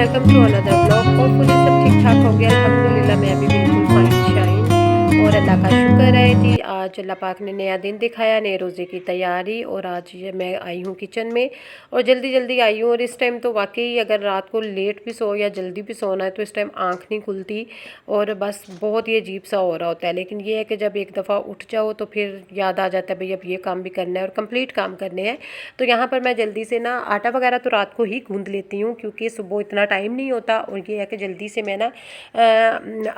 Welcome to another blog. Hopefully सब ठीक ठाक हो गया। अल्हम्दुलिल्लाह मैं भी बिल्कुल फाइन शाइन और अल्लाह का शुक्र है जी। आज अल्लाह पाक ने नया दिन दिखाया, नए रोज़े की तैयारी। और आज ये मैं आई हूँ किचन में और जल्दी जल्दी आई हूँ। और इस टाइम तो वाकई अगर रात को लेट भी सो या जल्दी भी सोना है तो इस टाइम आँख नहीं खुलती और बस बहुत ही अजीब सा हो रहा होता है। लेकिन ये है कि जब एक दफ़ा उठ जाओ तो फिर याद आ जाता है भाई अब ये काम भी करना है और कंप्लीट काम करने हैं। तो यहाँ पर मैं जल्दी से ना आटा वगैरह तो रात को ही गूँध लेती हूँ क्योंकि सुबह इतना टाइम नहीं होता। और ये है कि जल्दी से मैं ना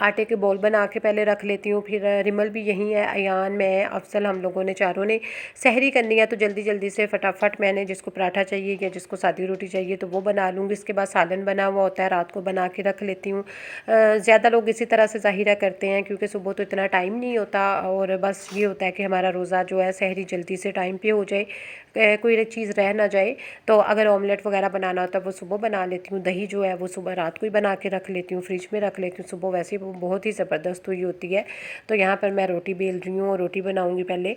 आटे के बॉल बना के पहले रख लेती हूँ। फिर रिमल भी यहीं है, अयान, मैं, अफसल, हम लोगों ने चारों ने सहरी करनी है तो जल्दी जल्दी से फटाफट मैंने जिसको पराठा चाहिए या जिसको सादी रोटी चाहिए तो वो बना लूँगी। इसके बाद सालन बना हुआ होता है, रात को बना के रख लेती हूँ। ज़्यादा लोग इसी तरह से ज़ाहिरा करते हैं क्योंकि सुबह तो इतना टाइम नहीं होता और बस ये होता है कि हमारा रोज़ा जो है सहरी जल्दी से टाइम पे हो जाए, कोई चीज़ रह ना जाए। तो अगर ऑमलेट वगैरह बनाना होता है वो सुबह बना लेती हूँ। दही जो है वो सुबह रात को ही बना के रख लेती हूँ, फ्रिज में रख लेती हूँ। सुबह वैसे ही वो बहुत ही ज़बरदस्त हुई होती है। तो यहाँ पर मैं रोटी बेल रही हूँ और रोटी बनाऊँगी पहले।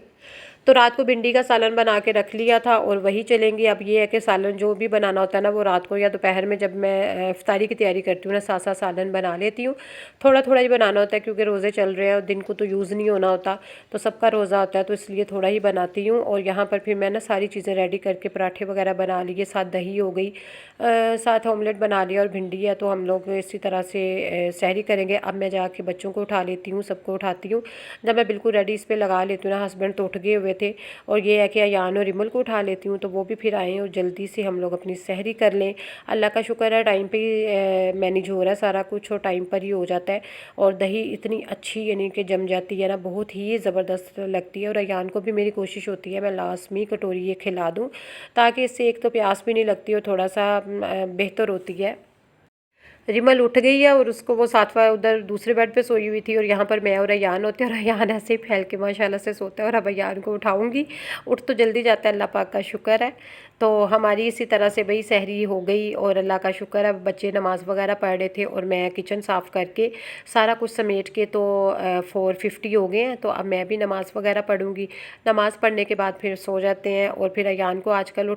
तो रात को भिंडी का सालन बना के रख लिया था और वही चलेंगी। अब ये है कि सालन जो भी बनाना होता है ना वो रात को या दोपहर में जब मैं इफ्तारी की तैयारी करती हूँ ना साथ साथ सालन बना लेती हूँ। थोड़ा थोड़ा ही बनाना होता है क्योंकि रोज़े चल रहे हैं और दिन को तो यूज़ नहीं होना होता, तो सबका रोज़ा होता है तो इसलिए थोड़ा ही बनाती हूँ। और यहाँ पर फिर मैं ना सारी चीज़ें रेडी करके पराठे वगैरह बना लिए, साथ दही हो गई, साथ ऑमलेट बना लिया और भिंडी है। तो हम लोग इसी तरह से सहरी करेंगे। अब मैं जाके बच्चों को उठा लेती हूँ, सबको उठाती हूँ। जब मैं बिल्कुल रेडी इस पर लगा लेती हूँ ना, हस्बैंड तो उठ गए हुए थे और ये है कि अयान और रिमल को उठा लेती हूँ तो वो भी फिर आएँ और जल्दी से हम लोग अपनी सहरी कर लें। अल्लाह का शुक्र है टाइम पे मैनेज हो रहा है सारा कुछ और टाइम पर ही हो जाता है। और दही इतनी अच्छी यानी कि जम जाती है ना, बहुत ही ज़बरदस्त लगती है। और अयान को भी मेरी कोशिश होती है मैं लास्ट में कटोरी ये खिला दूँ ताकि इससे एक तो प्यास भी नहीं लगती और थोड़ा सा बेहतर होती है। रिमल उठ गई है और उसको वो सातवां उधर दूसरे बेड पे सोई हुई थी और यहाँ पर मैं और अयान होते हैं और अयान ऐसे ही फैल के माशाल्लाह से सोता है। और अब अयान को उठाऊंगी, उठ तो जल्दी जाता है, अल्लाह पाक का शुक्र है। तो हमारी इसी तरह से भाई सहरी हो गई और अल्लाह का शुक्र है। बच्चे नमाज़ वगैरह पढ़ रहे थे और मैं किचन साफ़ करके सारा कुछ समेट के तो 4:50 हो गए हैं। तो अब मैं भी नमाज़ वगैरह पढ़ूँगी। नमाज़ पढ़ने के बाद फिर सो जाते हैं और फिर अयान को आजकल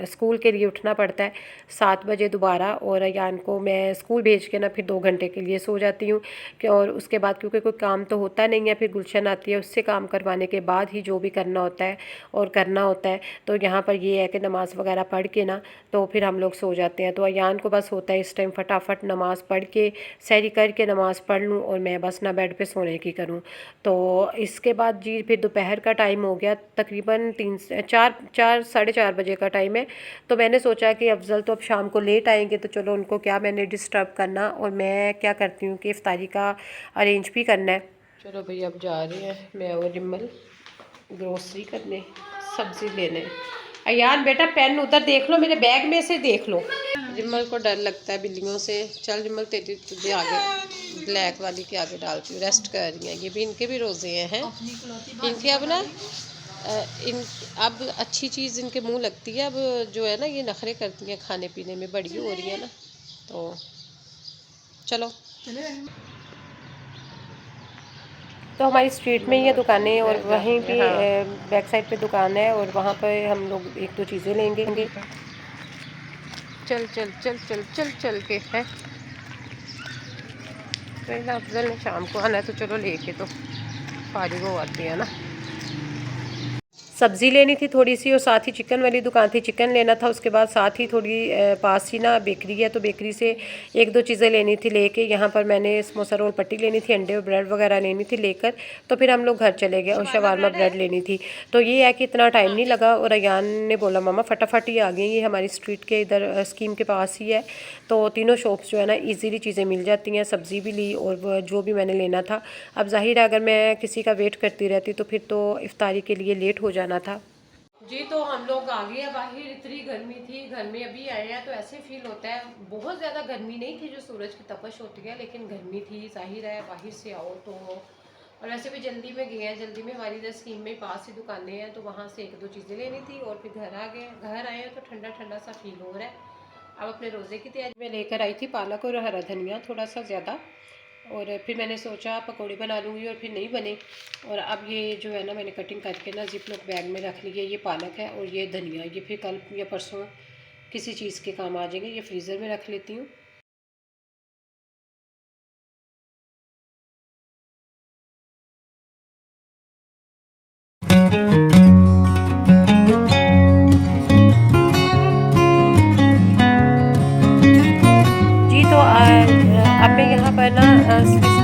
स्कूल के लिए उठना पड़ता है 7 बजे दोबारा। और अयान को मैं स्कूल भेज के ना फिर 2 घंटे के लिए सो जाती हूँ कि और उसके बाद क्योंकि कोई काम तो होता नहीं है, फिर गुलशन आती है, उससे काम करवाने के बाद ही जो भी करना होता है और करना होता है। तो यहाँ पर ये है कि नमाज़ वगैरह पढ़ के ना तो फिर हम लोग सो जाते हैं। तो अयान को बस होता है इस टाइम फटाफट नमाज़ पढ़ के सहरी करके नमाज़ पढ़ लूँ और मैं बस ना बेड पे सोने की करूँ। तो इसके बाद जी फिर दोपहर का टाइम हो गया, तकरीबन 4 साढ़े 4 बजे का टाइम है। तो मैंने सोचा कि अफजल तो अब शाम को लेट आएंगे तो चलो उनको क्या मैंने डिस्टर्ब करना, और मैं क्या करती हूँ कि इफ्तारी का अरेंज भी करना है। चलो भैया अब जा रहे हैं मैं और रिमल ग्रोसरी करने, सब्ज़ी लेने। अयान बेटा पेन उधर देख लो, मेरे बैग में से देख लो। रिमल को डर लगता है बिल्लियों से। चल रिमल तेरी तुझे आगे ब्लैक वाली के आगे डालती हूँ, रेस्ट कर रही हैं ये भी, इनके भी रोज़े हैं इनके। अब ना इन अब अच्छी चीज़ इनके मुंह लगती है, अब जो है ना ये नखरे करती हैं खाने पीने में, बड़ी हो रही है ना। तो चलो तो हमारी स्ट्रीट में ही है दुकानें और वहीं पे बैक साइड पे दुकान है और वहाँ पे हम लोग एक दो चीज़ें लेंगे। चल चल चल चल चल चल के है तो अफजल ने शाम को आना है तो चलो लेके तो फारिग हो आती है ना। सब्ज़ी लेनी थी थोड़ी सी और साथ ही चिकन वाली दुकान थी, चिकन लेना था। उसके बाद साथ ही थोड़ी पास ही ना बेकरी है तो बेकरी से एक दो चीज़ें लेनी थी लेके। यहाँ पर मैंने समोसा रोल पट्टी लेनी थी, अंडे और ब्रेड वगैरह लेनी थी लेकर। तो फिर हम लोग घर चले गए और शवारमा ब्रेड लेनी थी। तो ये है कि इतना टाइम नहीं लगा और अयान ने बोला मामा फटाफट ही आ गई, ये हमारी स्ट्रीट के इधर स्कीम के पास ही है। तो तीनों शॉप्स जो है ना ईज़िली चीज़ें मिल जाती हैं, सब्ज़ी भी ली और जो भी मैंने लेना था। अब ज़ाहिर है अगर मैं किसी का वेट करती रहती तो फिर तो इफ्तारी के लिए लेट हो जाना था जी। तो हम लोग आ गए बाहर, इतनी गर्मी थी, घर में अभी आए हैं तो ऐसे फील होता है। बहुत ज़्यादा गर्मी नहीं थी जो सूरज की तपश होती है, लेकिन गर्मी थी। जाहिर है बाहर से आओ तो, और वैसे भी जल्दी में गए हैं, जल्दी में हमारी इधर स्कीम में पास ही दुकानें हैं तो वहाँ से एक दो चीज़ें लेनी थी और फिर घर आ गए। घर आए हैं तो ठंडा ठंडा सा फील हो रहा है। अब अपने रोज़े की तैयारी में लेकर आई थी पालक और हरा धनिया थोड़ा सा ज़्यादा, और फिर मैंने सोचा पकौड़े बना लूँगी और फिर नहीं बने। और अब ये जो है ना मैंने कटिंग करके ना जिप लॉक बैग में रख ली है। ये पालक है और ये धनिया, ये फिर कल या परसों किसी चीज़ के काम आ जाएंगे। ये फ्रीज़र में रख लेती हूँ अब मैं यहाँ पर ना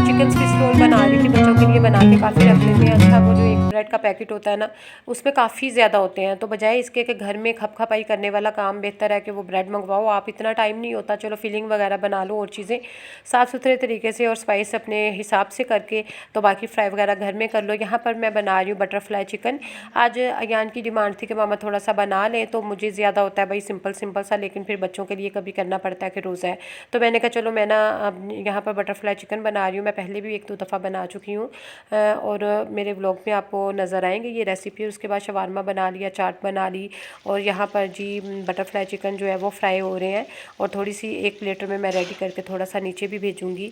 चिकन स्विस रोल बना रही थी बच्चों के लिए, बना के काफ़ी रख लेते हैं। अच्छा, वो जो एक ब्रेड का पैकेट होता है ना, उसमें काफ़ी ज़्यादा होते हैं, तो बजाय इसके कि घर में खपाई करने वाला काम, बेहतर है कि वो ब्रेड मंगवाओ आप। इतना टाइम नहीं होता, चलो फिलिंग वगैरह बना लो और चीज़ें साफ़ सुथरे तरीके से और स्पाइस अपने हिसाब से करके, तो बाकी फ्राई वगैरह घर में कर लो। यहाँ पर मैं बना रही हूँ बटरफ्लाई चिकन। आज अयान की डिमांड थी कि मामा थोड़ा सा बना लें, तो मुझे ज़्यादा होता है भाई सिंपल सिंपल सा, लेकिन फिर बच्चों के लिए कभी करना पड़ता है कि रोज़ा है। तो मैंने कहा चलो मैं ना अब यहाँ पर बटरफ्लाई चिकन बना रही हूँ। मैं पहले भी 1-2 दफ़ा बना चुकी हूँ और मेरे व्लॉग में आपको नज़र आएंगे ये रेसिपी। उसके बाद शवारमा बना लिया, चाट बना ली, और यहाँ पर जी बटरफ्लाई चिकन जो है वो फ्राई हो रहे हैं, और थोड़ी सी एक प्लेटर में मैं रेडी करके थोड़ा सा नीचे भी भेजूँगी।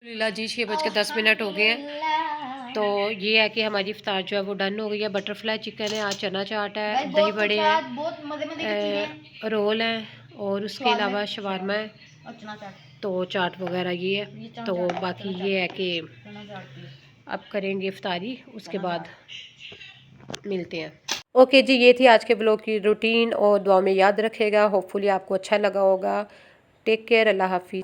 लीला जी 6:10 हो गए हैं, तो ये है कि हमारी इफ्तार जो है वो डन हो गई है। बटरफ्लाई चिकन है, आज चना चाट है, दही बड़े हैं, बहुत मजे मजे की चीजें हैं, रोल हैं, और उसके अलावा शवारमा है, और चना चाट, तो चाट वगैरह ये है। तो बाकी ये है कि अब करेंगे इफ्तारी, उसके बाद मिलते हैं। ओके जी, ये थी आज के ब्लॉग की रूटीन, और दुआ में याद रखेगा। होपफुली आपको अच्छा लगा होगा। टेक केयर, अल्लाह हाफिज़।